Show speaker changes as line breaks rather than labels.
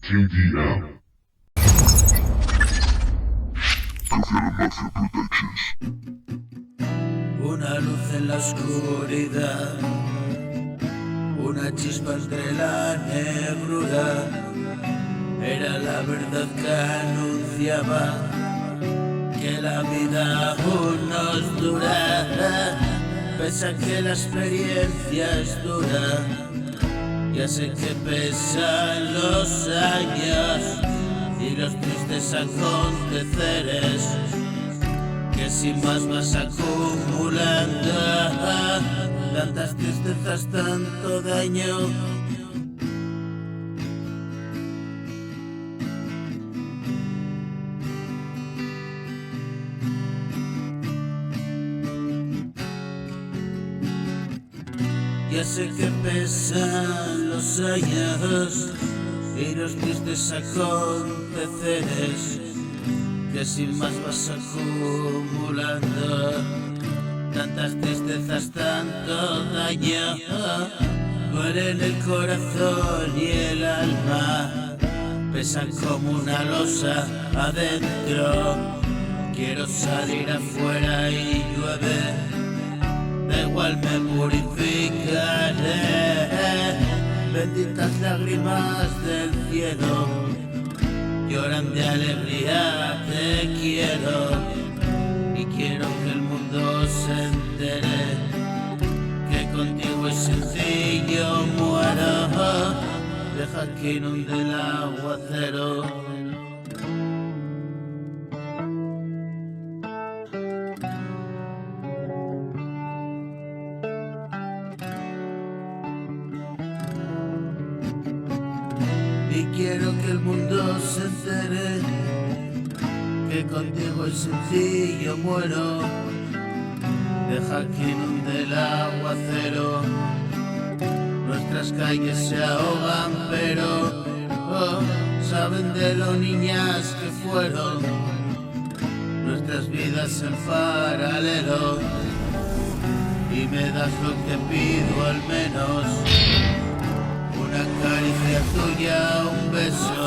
TDM. Mafia Productions.
Una luz en la oscuridad, una chispa entre la negrura, era la verdad que anunciaba que la vida aún nos dura, pese a que la experiencia es dura. Ya sé que pesan los años y los tristes aconteceres que sin más vas acumulando, tantas tristezas, tanto daño. Ya sé que pesan los años y los tristes aconteceres que sin más vas acumulando, tantas tristezas, tanto daño. Duele en el corazón y el alma, pesan como una losa adentro. Quiero salir afuera y llueve, da igual me purificaré. Benditas lágrimas del cielo, lloran de alegría, te quiero. Y quiero que el mundo se entere que contigo es sencillo, muero. Deja que inunde el aguacero. Y quiero que el mundo se entere que contigo es sencillo, muero. Deja que inunde el aguacero. Nuestras calles se ahogan, pero saben de lo niñas que fueron nuestras vidas en paralelo. Y me das lo que pido, al menos una caricia tuya, un beso.